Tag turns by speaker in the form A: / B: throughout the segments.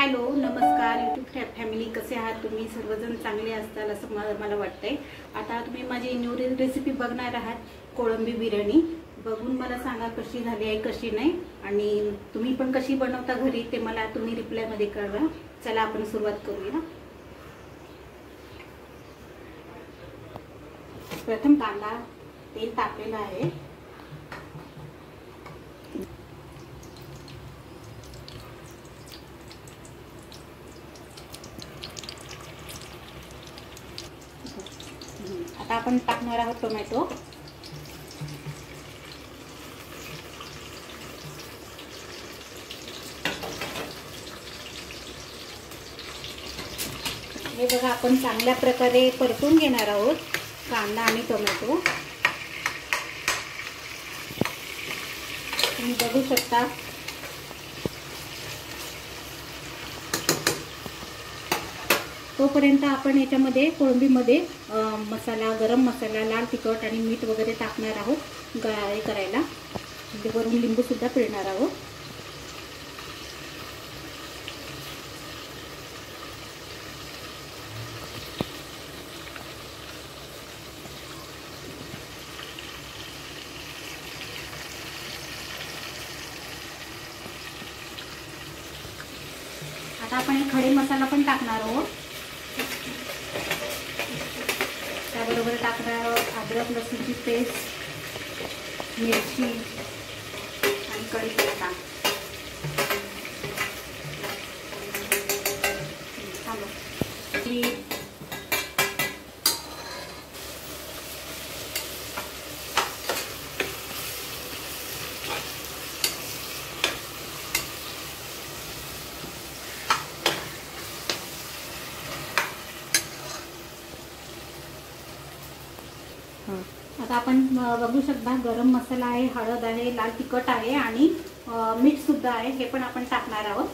A: Hello नमस्कार YouTube family, कसे आहात तुम्ही? सर्वजण चांगले असताल असं मला वाटतंय। आता तुम्ही माझी न्यू रेसिपी बघणार आहात, कोळंबी बिर्याणी। बघून मला सांगा कशी झाली आहे कशी नाही, आणि तुम्ही पण कशी बनवता घरी ते मला तुम्ही रिप्लाय मध्ये कळवा। चला आपण सुरुवात करूया। प्रथम कांदा तेल तापलेलं आहे, आता आपण टाकणार आहोत टोमॅटो। हे बघा, आपण चांगल्या प्रकारे परतून घेणार आहोत कांदा आणि टोमॅटो। तुम्ही बघू शकता तोपर्यंत आपण याच्यामध्ये कोळंबीमध्ये मसाला, गरम मसाला, लाल तिखट आणि मीठ वगैरे टाकणार आहोत हे करायला। म्हणजे वरून लिंबू सुद्धा पिळणार आहोत। आता आपण एक खडे मसाला पण टाकणार आहोत। त्याबरोबर टाकणार आहोत अद्रक लसूणची पेस्ट, मिरची आणि कढीपत्ता। आता आपण बघू शकता गरम मसाला आहे, हळद आहे, लाल तिखट आहे आणि मीठ सुद्धा आहे, हे पण आपण टाकणार आहोत।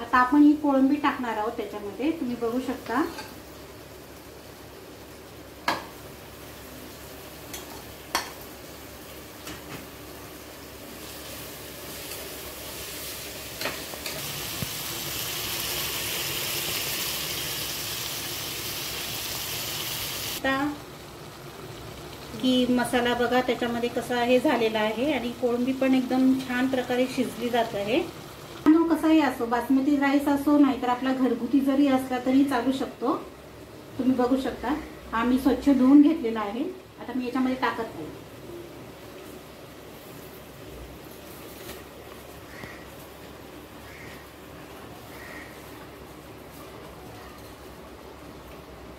A: आता आपण ही कोळंबी टाकणार आहोत त्याच्यामध्ये, तुम्ही बघू शकता। की मसाला बघा त्याच्यामध्ये कसा हे झालेला आहे आणि कोळंबी पण एकदम छान प्रकारे शिजली जात आहे। तांदूळ कसाही असो, बासमती राईस असो नाहीतर आपला घरगुती जरी असला तरी चालू शकतो। तुम्ही बघू शकता आम्ही स्वच्छ धुवून घेतलेला आहे। आता मी याच्यामध्ये टाकत आहे।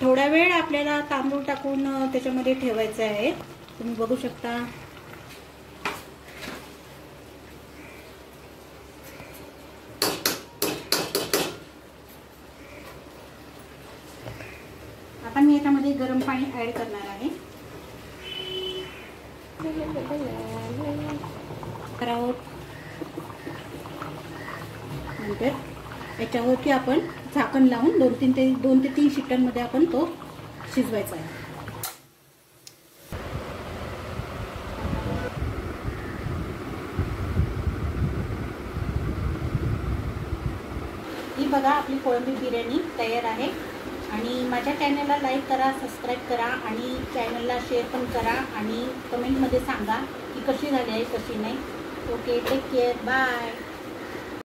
A: थोडा वेळ आपल्याला तांदूळ टाकून त्याच्यामध्ये ठेवायचे आहे। तुम्ही बघू शकता आता मी याच्यामध्ये गरम पाणी ऍड करणार आहे। नंतर याच्यावरती आपण झाकण लावून 2 ते 3 शिट्ट्यांमध्ये आपण तो शिजवायचा आहे। ही बघा आपली कोळंबी बिर्याणी तयार आहे। आणि माझ्या चॅनलला लाईक करा, सबस्क्राईब करा आणि चॅनलला शेअर पण करा आणि कमेंटमध्ये सांगा की कशी झाली आहे कशी नाही। Okay, take care, bye.